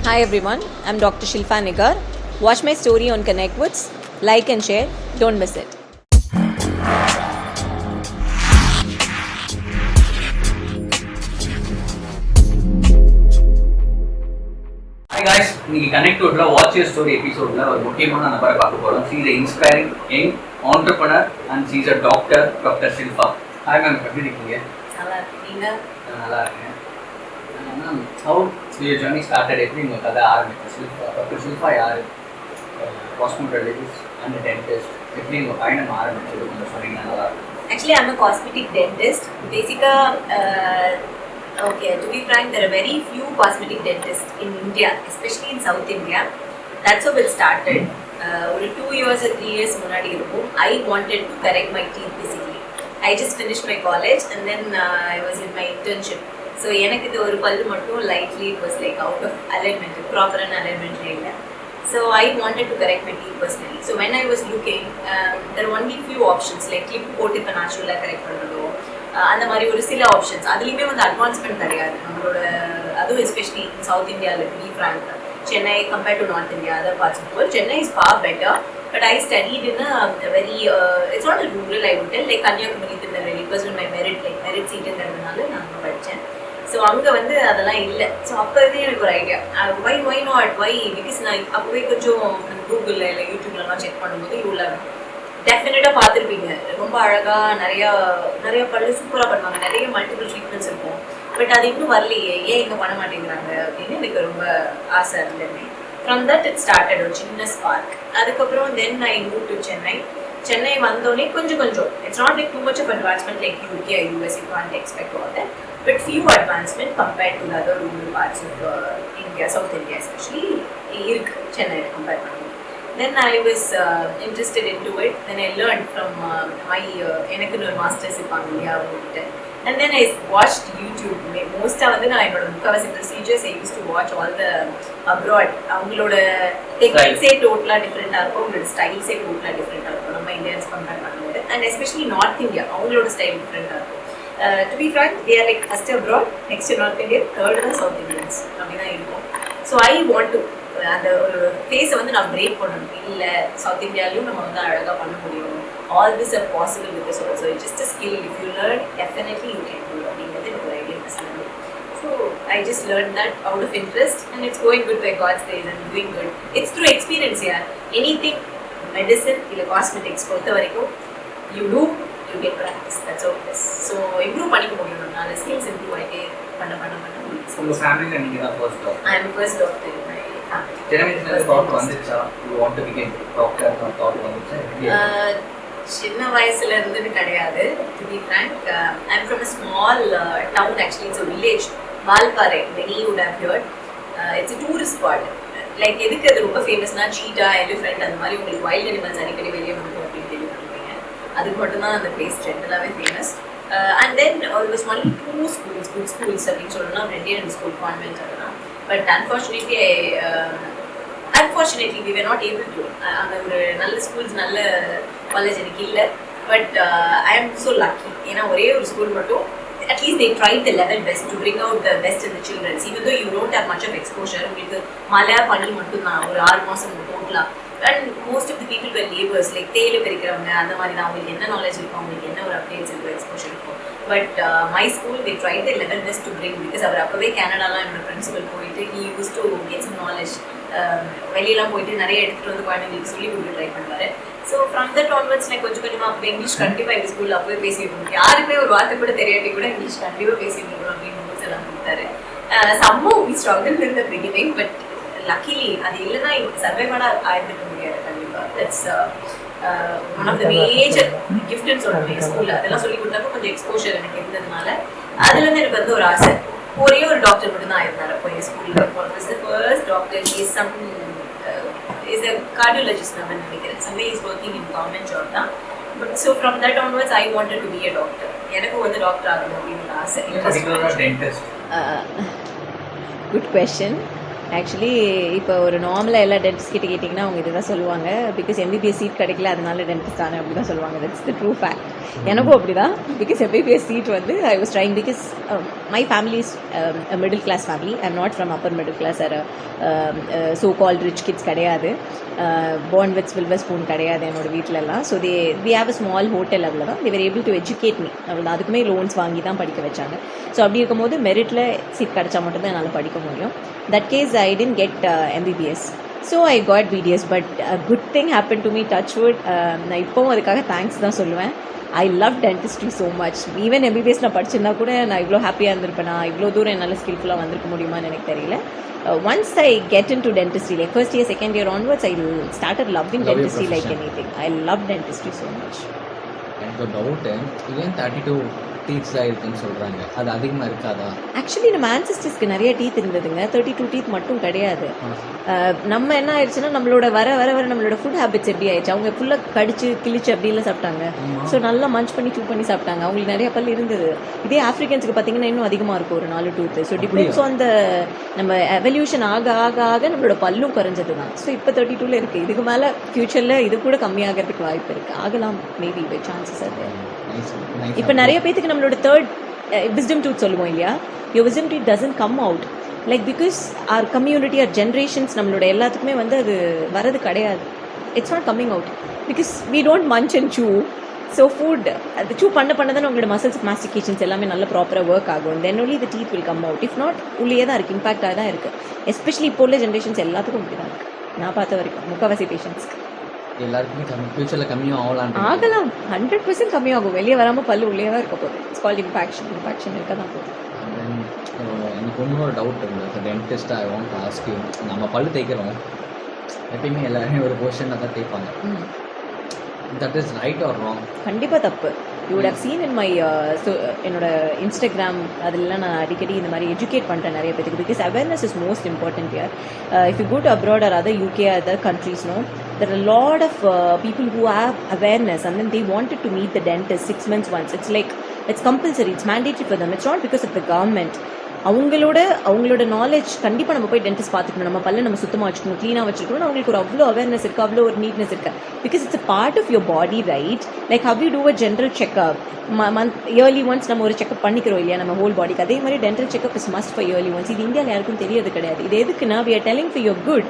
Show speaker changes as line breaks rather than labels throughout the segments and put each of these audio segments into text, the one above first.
Hi everyone, I'm Dr. Shilpa Nigar. Watch my story on ConnectWits. Like and share. Don't miss it.
Hi guys, இன்னைக்கு ConnectWitsல Watch Your Story எபிசோட்ல ஒரு முக்கியமான நபரை பார்க்க போறோம். She is an inspiring young entrepreneur and she is a doctor, Dr. Shilpa. Hi ma'am, எப்படி இருக்கீங்க?
நல்லா இருக்கீங்க?
நல்லா இருக்கேன். How your journey started? எப்படி உங்க கதை ஆரம்பிச்சது? டாக்டர் ஷில்பா யாரு? Cosmetologist and dentist. எப்படி உங்க பயணம் ஆரம்பிச்சது? கொஞ்சம் சொன்னீங்கன்னா நல்லா இருக்கும்.
Actually, I'm a cosmetic dentist. Basically, okay, to be frank, there are very few cosmetic dentists in India, especially in South India. That's how it started. 2 years or 3 years முன்னாடி இருக்கும். I wanted to correct my teeth basically. I just finished my college and then I was in my internship. So எனக்கு இது ஒரு பல்லு மட்டும் lightly it was like out of alignment, proper alignment இல்லை. So I wanted to correct my teeth personally. So when I was looking, there were only few options like clip போட்டு இப்போ நேச்சுரலாக correct பண்ணுறதோ அந்த மாதிரி ஒரு சில ஆப்ஷன்ஸ். அதுலேயுமே வந்து அட்வான்ஸ்மெண்ட் கிடையாது நம்மளோட, அதுவும் எஸ்பெஷலி சவுத் இந்தியாவில் to be frank. Chennai compared to north India other parts of world, Chennai is far better. But I studied in a very, it's not a rural, I would tell, like Kanyakumari, Tirunelveli. It was in my merit seat இருந்ததுனால நான் அங்கே படித்தேன். So அங்கே வந்து அதெல்லாம் இல்லை. So அப்போ இருந்தே எனக்கு ஒரு idea, why not why, because நான் அப்போவே கொஞ்சம் கூகுளில் இல்லை யூடியூப்லலாம் செக் பண்ணும்போது இவ்வளோ டெஃபினட்டாக பார்த்துருப்பீங்க. ரொம்ப அழகாக நிறையா பல்லு சூப்பராக பண்ணுவாங்க, நிறைய மல்டிபிள் ட்ரீட்மெண்ட்ஸ் இருக்கும். பட் அது இன்னும் வரலையே, ஏன் இங்கே பண்ண மாட்டேங்கிறாங்க அப்படின்னு எனக்கு ரொம்ப ஆசை இருந்தேன். From that it started ஒரு சின்ன ஸ்பார்க். அதுக்கப்புறம் then I moved to Chennai வந்தோடனே கொஞ்சம் it's not like too much of advancement like UK or US, you can't expect all that, but few advancement compared to the other rural parts of India, South India especially இருக்கு சென்னையில் compare பண்ணி. Then I was interested into it. Then I learned from my எனக்குன்னு ஒரு masters இருப்பாங்க இல்லையா அவங்ககிட்ட. And then I watched YouTube. Most of the time, முக்கால்வாசி procedures I used to watch all the abroad. அவங்களோட டெக்னிக்ஸே டோட்டலாக டிஃப்ரெண்ட்டாக இருக்கும், அவங்களோட ஸ்டைல்ஸே டோட்டலாக டிஃப்ரெண்ட்டாக இருக்கும் நம்ம இந்தியன்ஸ் கம்பேர் பண்ணும்போது. அண்ட் எஸ்பெஷலி நார்த் இந்தியா அவங்களோட ஸ்டைல் டிஃப்ரெண்ட்டாக இருக்கும். To be frank, they are like first abroad, next north India, third தான் சவுத் இந்தியன்ஸ் அப்படி தான் இருக்கும். ஸோ ஐ வாண்ட் டு அந்த ஒரு ஃபேஸை வந்து நான் பிரேக் பண்ணணும். இல்லை சவுத் இந்தியாலையும் நம்ம வந்து அழகாக பண்ண முடியும். All this are possible with this also. It's just a skill. If you learn definitely you can do அப்படிங்கிறது எனக்கு ஒரு idea personally. So I just learn that out of interest and it's going good by God's grace and doing good. It's through experience. யார் anything medicine இல்லை cosmetics பொறுத்த வரைக்கும் you do, you get practice. That's all this. So improve பண்ணிக்க முடியும். நான் skills improve ஆகிட்டே பண்ண முடியும்.
உங்கள் ஃபேமிலியில் நீங்கள் தான் first doctor?
I am first doctor in my family.
Thought வந்துச்சா you want to become doctor? Thought வந்துச்சா?
சின்ன வயசுல இருந்துன்னு கிடையாது. To be frank, I am from a small town. Actually it's a village, Valparai. Many would have heard. It's a tourist spot. Like எதுக்கு அது ரொம்ப ஃபேமஸ்னா சீட்டா, elephant அந்த மாதிரி உங்களுக்கு வைல்ட் அனிமல்ஸ் அடிக்கடி வெளியே வந்துடும் அப்படின்னு கேள்விப்பட்டிருப்பீங்க. அதுக்கு மட்டும்தான் அந்த பிளேஸ் ஜென்ரலாகவே ஃபேமஸ். அண்ட் தென் ஒரு ஒன்லி 2 schools, குட் ஸ்கூல்ஸ் அப்படின்னு சொல்லணும்னா 2 ஸ்கூல், கான்வென்ட் அதெல்லாம். But unfortunately we were not able to. அந்த ஒரு நல்ல ஸ்கூல்ஸ், நல்ல காலேஜ் எனக்கு இல்லை. But I am so lucky. ஏன்னா ஒரே ஒரு ஸ்கூல் மட்டும் at least they tried the level best to bring out the best in the children. Even though you don't have much of exposure, உங்களுக்கு மழை பனி மட்டும்தான் ஒரு 6 மாதம் டோட்டலாக. And most of the people were labours, like தேயிலை பறிக்கிறவங்க அந்த மாதிரி தான். அவங்களுக்கு என்ன நாலேஜ் இருக்கும், அவங்களுக்கு என்ன ஒரு அப்டேட்ஸ் இருக்கும், எக்ஸ்போஷர் இருக்கும். But my school they tried their level best to bring, because அவர் அப்போவே கேனடாலாம் என்னோட பிரின்சிபல் போயிட்டு he used to get some knowledge. வெளியெல்லாம் போயிட்டு நிறைய எடுத்துகிட்டு வந்து குழந்தைங்களுக்கு சொல்லி கொடுத்து ட்ரை பண்ணுவார். ஸோ ஃப்ரம் தட் ஆன்வர்ட்ஸ் நான் கொஞ்சம் கொஞ்சமாக அப்போ இங்கிலீஷ் கண்டிப்பாக எங்கள் ஸ்கூலில் அப்போவே பேசியிருக்கோம். யாருக்குமே ஒரு வார்த்தை கூட தெரியாட்டி கூட இங்கிலீஷ் கண்டிப்பாக பேசியிருக்கோம் அப்படின்னு ரூல்ஸ் எல்லாம் கொடுத்தாரு. சம்மோ we struggle in the beginning, but luckily அது இல்லைன்னா சர்வைவலாக ஆயிருக்க முடியாது கண்டிப்பாக. That's one of the major கிஃப்ட்னு சொல்லுவேன் ஸ்கூலில். அதெல்லாம் சொல்லி கொடுத்தப்போ கொஞ்சம் எக்ஸ்போஷர் எனக்கு இருந்ததுனால அதுலேருந்து எனக்கு வந்து ஒரு ஆசை. ஒரே ஒரு டாக்டர் மட்டும் தான் இருந்தார் அப்போ என் ஸ்கூலில். First doctor is a cardiologist நான் நினைக்கிறேன். somewhere is working in government job தான். But so from that onwards I wanted to be a doctor. எனக்கு வந்து டாக்டர் ஆகணும் அப்படின்னு ஒரு ஆசை.
particular dentist?
Good question. Actually இப்போ ஒரு நார்மலாக எல்லா டென்டிஸ்ட் கிட்ட கேட்டிங்கன்னா அவங்க இதுதான் சொல்லுவாங்க, பிகாஸ் எம்பிபிஎஸ் சீட் கிடைக்கல அதனால டென்டிஸ்ட் தானே அப்படி தான் சொல்லுவாங்க. That's the true fact. எனக்கும் அப்படி தான். பிகாஸ் எம்பிபிஎஸ் சீட் வந்து I was trying because my family is middle class family. I am not from upper middle class or so called rich kids கிடையாது. born with silver spoon கிடையாது என்னோட வீட்டிலலாம். So we have a small hotel அவ்வளோதான். they were able to educate me. அவ்வளோதான். அதுக்குமே loans வாங்கி தான் படிக்க வச்சாங்க. ஸோ அப்படி இருக்கும்போது மெரிட்டில் சீட் கிடச்சா மட்டும்தான் என்னால் படிக்க முடியும். That case I didn't get MBBS. So I got BDS. But good thing happen to me, touch wood. நான் இப்போவும் அதுக்காக தேங்க்ஸ் தான் சொல்லுவேன். I love dentistry so much. Even MBBS நான் படிச்சிருந்தா கூட நான் இவ்வளோ ஹாப்பியாக இருந்திருப்பேன். நான் இவ்வளோ தூரம் என்னால் ஸ்கில்ஃபுல்லாக வந்திருக்க முடியுமான்னு எனக்கு தெரியல. Once I get into dentistry, like first year, second year onwards, I started loving dentistry like anything. I love dentistry so much.
எனக்கு ஒரு டவுட்டு, ஏன் 32 டீத்ஸ் இருக்குன்னு சொல்கிறாங்க, அது அதிகமாக இருக்காதா?
ஆக்சுவலி நம்ம ஆன்சிஸ்டர்ஸ்க்கு நிறைய டீத் இருந்ததுங்க. 32 டீத் மட்டும் கிடையாது. நம்ம என்ன ஆயிடுச்சுன்னா நம்மளோட வர வர வர நம்மளோட ஃபுட் ஹேபிட்ஸ் எப்படி ஆயிடுச்சு. அவங்க ஃபுல்லாக கடிச்சு கிழிச்சு அப்படிலாம் சாப்பிட்டாங்க. ஸோ நல்லா மஞ்ச் பண்ணி சூ பண்ணி சாப்பிட்டாங்க. அவங்களுக்கு நிறைய பல் இருந்தது. இதே ஆஃப்ரிக்கன்ஸுக்கு பார்த்தீங்கன்னா இன்னும் அதிகமாக இருக்கும், ஒரு 4 tooth. So depends on the நம்ம எவல்யூஷன் ஆக ஆக ஆக நம்மளோட பல்லும் குறைஞ்சது தான். ஸோ இப்போ 32 இருக்குது. இதுக்கு மேலே ஃபியூச்சரில் இது கூட கம்மியாகிறதுக்கு வாய்ப்பு இருக்குது. ஆகலாம், மேபி பை சான்சஸ் அது. இப்போ நிறைய பேத்துக்கு நம்மளோட தேர்ட் விஸ்டம் டூத் சொல்லுவோம் இல்லையா, your wisdom tooth doesn't come out like because our community or generations நம்மளோட எல்லாத்துக்குமே வந்து அது வரது கிடையாது. It's not coming out because we don't munch and chew. So food அது சூ பண்ண தான் உங்களோட மசில்ஸ் மாஸ்டிகேஷன்ஸ் எல்லாமே நல்ல ப்ராப்பராக ஒர்க் ஆகும். Then only the teeth will come out. If not உள்ளே தான் இருக்குது, இம்பாக்டாக தான் இருக்குது. எஸ்பெஷலி இப்போ உள்ள ஜென்ரேஷன்ஸ் எல்லாத்துக்கும் இப்படி தான் இருக்குது. நான் பார்த்த வரைக்கும் முக்கால்வாசி பேஷண்ட்ஸ்க்கு
எல்லாருக்குமே ஃபியூச்சரில் கம்மியும்
ஆகலாம். 100% கம்மியாகும். வெளியே வராமல் பல்லு உள்ளே தான் இருக்க போகுது. இட்ஸ் கால்ட் இம்பாக்ஷன் இருக்க தான் போகுது.
எனக்கு இன்னொரு டவுட் இருந்தது. டென்டிஸ்ட்டாக I want to ask you, நம்ம பல்லு தேய்க்கிறோம், எப்பயுமே எல்லாருமே ஒரு பொசிஷனில் தான் தேய்ப்பாங்க. That is right or wrong?
கண்டிப்பாக தப்பு. You would have seen in my என்னோட இன்ஸ்டாகிராம் அதிலலாம் நான் அடிக்கடி இந்த மாதிரி எஜுகேட் பண்ணுறேன் நிறைய பேருக்கு. Because awareness is most important here. If you go to abroad or other UK or other countries, no, there are a lot of people who have awareness and then they wanted to meet the dentist 6 months once. It's like it's compulsory, it's mandatory for them. It's not because of the government. அவங்களோட knowledge கண்டிப்பாக நம்ம போய் dentist பார்த்துக்கணும். நம்ம பல்ல நம்ம சுத்தமாக வச்சுக்கணும், க்ளீனாக வச்சுக்கணும். அவங்களுக்கு ஒரு அவ்வளோ அவேர்னஸ் இருக்குது, அவ்வளோ ஒரு நீட்னஸ் இருக்குது. Because it's a part of your body, right? Like how you do a general checkup yearly once நம்ம ஒரு செக்அப் பண்ணிக்கிறோம் இல்லையா நம்ம ஹோல் பாடிக்கு. அதே மாதிரி dental checkup is must for yearly once. இது இந்தியாவில் யாருக்கும் தெரியாது கிடையாது. இது எதுக்குன்னா we are telling for your good.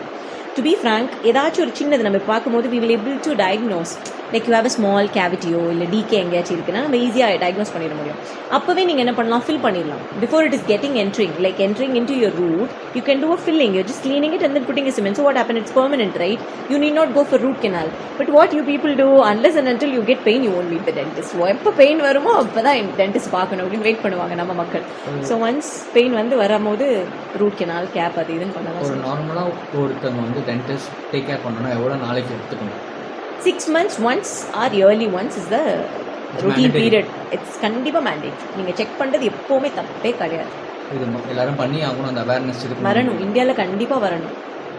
To be frank, ஏதாச்சும் ஒரு சின்னது நம்ம பார்க்கும்போது we will able to diagnose. Like you have a small கேவிட்டியோ இல்லை டிகே எங்கேயாச்சும் இருக்குன்னா நம்ம ஈஸியாக டயக்னோஸ் பண்ணிட முடியும். அப்போவே நீங்கள் என்ன பண்ணலாம், ஃபில் பண்ணிடலாம். Before it is getting entering into your root, you can do a filling. You're just cleaning it and then putting a cement. So what happened? It's permanent, right? You need not go for root canal. But what you people do, unless and until you get pain, you won't meet the dentist. எப்போ pain வருமோ அப்போ தான் dentist பார்க்கணும் அப்படின்னு wait பண்ணுவாங்க நம்ம மக்கள். So once pain வந்து வரும்போது ரூட் கெனால், கேப் அது இதுன்னு பண்ணலாம்.
ஒரு நார்மலாக ஒருத்தவங்க வந்து டென்டிஸ்ட் டேக் கேர் பண்ணணும், எவ்வளோ நாளைக்கு எடுத்துக்கணும்?
6 months once or yearly once is the routine period. It's கண்டிப்பாக மேண்டேட். நீங்கள் செக் பண்ணுறது எப்போவுமே தப்பே கிடையாது.
இது எல்லாரும் பண்ணி ஆகணும். அந்த அவேர்னஸ்
வரணும். இந்தியாவில் கண்டிப்பாக வரணும்.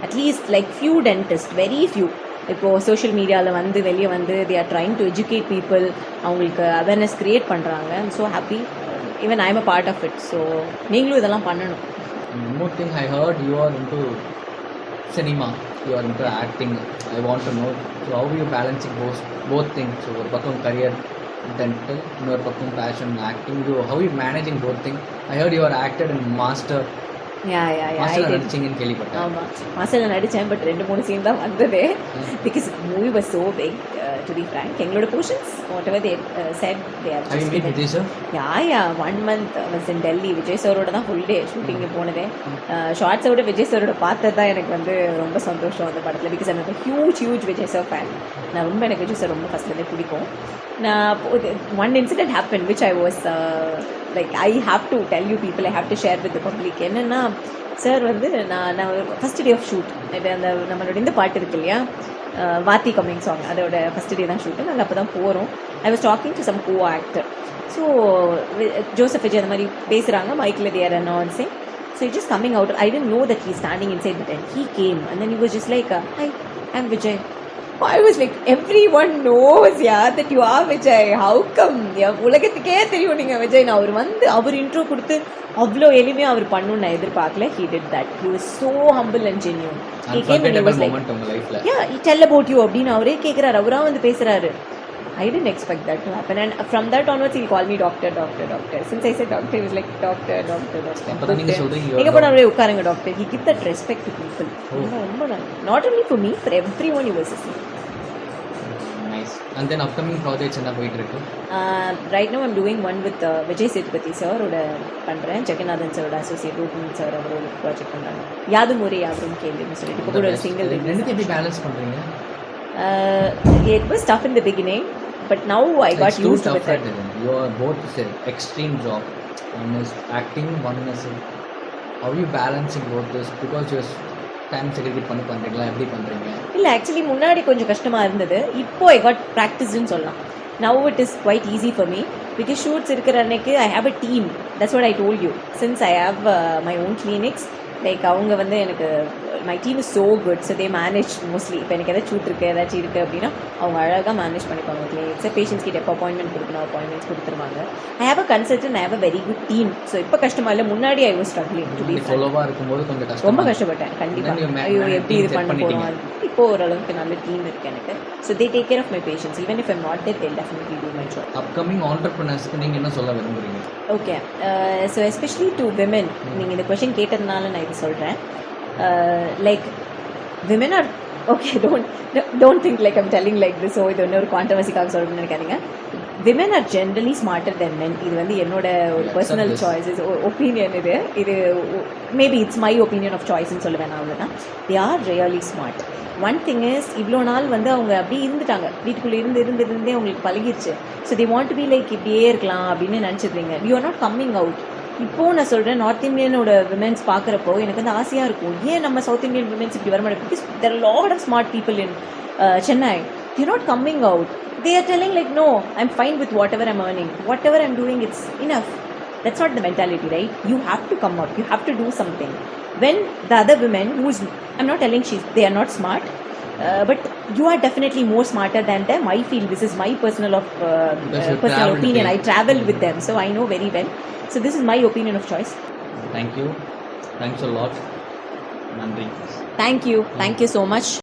At least like few dentist, very few. இப்போது சோஷியல் மீடியாவில் வந்து வெளியே வந்து they are trying to educate people. அவங்களுக்கு அவேர்னஸ் க்ரியேட் பண்ணுறாங்க. I'm so happy. Even I am a part of it. So நீங்களும் இதெல்லாம் பண்ணணும்.
One more thing, I heard you are into cinema, you are into acting. I want to know, so how are you balancing both things? So ஒரு பக்கம் career dental, இன்னொரு பக்கம் passion acting. How are you managing both things? I heard you are acted in Master. நடிச்சிங்கன்னு கேள்விப்பட்டேன்.
ஆமாம், மாஸ்டரில் நடித்தேன். But 2-3 scene தான் வந்தது. Because movie was so big. To be frank, எங்களோட portions whatever they said they are just
meet Vijay sir?
Yeah 1 month was in Delhi. Vijay சாரோட தான் full day shooting போனதே. ஷார்ட்ஸை விட விஜய் சாரோட பார்த்தது தான் எனக்கு வந்து ரொம்ப சந்தோஷம் அந்த படத்தில். பிகாஸ் எனக்கு ஹியூஜ் விஜய் சார் ஃபேன். நான் ரொம்ப எனக்கு விஜய் சார் ரொம்ப ஃபஸ்ட்லேருந்தே பிடிக்கும். நான் one incident happen which I was like I have to tell you people, I have to share with the public. என்னென்னா சார் வந்து நான் ஃபஸ்ட் டே ஆஃப் ஷூட், இது அந்த நம்மளோட இந்த பாட்டு இருக்கு இல்லையா, வாத்தி கம்மிங் சாங், அதோட ஃபஸ்ட் டே தான் ஷூட்டு. நாங்கள் அப்போ தான் போகிறோம். I was talking to some co actor. So Joseph Vijay அந்த மாதிரி பேசுகிறாங்க மைக்கில், they are announcing. So he's just coming out. I didn't know that he's standing inside the tent. He came and then he was just like, hi, I'm Vijay. I was like, everyone knows, yeah, that you are Vijay. How come? Yeah, உலகத்துக்கே தெரியும் நீங்க விஜய். அவர் வந்து அவர் intro கொடுத்து அவ்வளோ எளிமையா அவர் பண்ணணும்னு நான் எதிர்பார்க்கல. He did that. He was so humble and genuine. He came and he was
unforgettable
like,
moment உங்க லைஃப்ல.
yeah, tell about you அப்படின்னு அவரே கேட்குறாரு. அவரா வந்து பேசுறாரு. I didn't expect that to happen, and from that onwards he'll call me doctor. Since I said doctor, he was like doctor.
அப்பதான் நீங்க சொல்றீங்க
எங்க போனாலும் உட்காருங்க doctor. He give that respect to people. ரொம்ப not only for me, for everyone he was listening.
Nice. And then upcoming projects என்ன போயிட்டு இருக்கு?
Right now I'm doing one with Vijay Sethupathi sir ஓட பண்றேன். ஜெகநாதன் சாரோட அசோசியேட் ரூபன் சார் அவரோட project பண்றாங்க. யாதும் ஊரே யாவரும் கேள்வின்னு சொல்லிட்டு இப்போ கூட ஒரு சிங்கிள்
ரெண்டுத்தையும் எப்படி பேலன்ஸ் பண்றீங்க?
it was tough in the beginning, but now I got
It's too
used to
tough
it.
at it. You are both say extreme job. One is acting, one is how you balancing both this because you time segregate பண்ணி பண்றீங்களா, எப்படி பண்றீங்க?
இல்ல actually முன்னாடி கொஞ்சம் கஷ்டமா இருந்தது. இப்போ I got practiceன்னு சொல்லலாம். Now it is quite easy for me because shoots இருக்கிற அன்னைக்கு I have a team. That's what I told you. Since I have my own clinics, like அவங்க வந்து எனக்கு my team is so good, so they manage mostly. இப்போ எனக்கு ஏதாச்சும் shoot இருக்குது ஏதாச்சும் இருக்குது அப்படின்னா அவங்க அழகாக மேனேஜ் பண்ணிப்பாங்க கிளினிக்ஸை. பேஷண்ட்ஸ் கிட்ட எப்போ அப்பாயின்மெண்ட் கொடுக்கணும் அப்பாயின்மெண்ட்ஸ் கொடுத்துருவாங்க. I have a consultant, I have a very good team. So இப்போ கஷ்டமா இல்லை, முன்னாடி I was struggling to be
ஃபாலோவா இருக்கும்போது கொஞ்சம் கஷ்டம்,
ரொம்ப கஷ்டப்பட்டேன் கண்டிப்பாக. ஐயோ எப்படி இது பண்ண போகிறோம். இப்போ ஓரளவுக்கு நல்ல டீம் இருக்குது எனக்கு. So they take care of my patients. Even if I'm not there they'll definitely do my job.
Upcoming ஆண்டர்பிரினர்ஸ்க்கு நீங்க என்ன சொல்ல விரும்புறீங்க?
Okay, so especially to women, நீங்கள் இந்த கொஷின் கேட்டதுனால நான் இது சொல்கிறேன். Like women are okay, don't think like I'm telling like this. So இது ஒன்று ஒரு கான்ட்ரவர்சிக்காக சொல்லணும்னு நினைக்காதீங்க. Women are generally smarter than men. இது வந்து என்னோட ஒரு பர்சனல் சாய்ஸ், ஒப்பீனியன். இது maybe it's my opinion of சாய்ஸ்ன்னு சொல்லுவேன் நான். அவ்வளோதான். They are really smart. One thing is, இவ்வளோ நாள் வந்து அவங்க அப்படியே இருந்துட்டாங்க, வீட்டுக்குள்ளே இருந்தே அவங்களுக்கு பழகிடுச்சு. So they want to be like இப்படியே இருக்கலாம் அப்படின்னு நினச்சிடுறீங்க. You are not coming out. இப்போது நான் சொல்கிறேன், நார்த் இந்தியனோட விமென்ஸ் பார்க்குறப்போ எனக்கு வந்து ஆசையாக இருக்கும், ஏன் நம்ம சவுத் இந்தியன் விமென்ஸ் இப்படி வர மாட்டேன். Because there are lot of smart people in Chennai. They not coming out. They are telling like, no, I'm fine with whatever I'm earning. Whatever I'm doing, it's enough. That's not the mentality, right? You have to come up. You have to do something. When the other women, I'm not telling they are not smart, but you are definitely more smarter than them. I feel this is my personal opinion. I travel with them, so I know very well. So this is my opinion of choice.
Thank you. Thanks a lot. Nandri.
Thank you so much.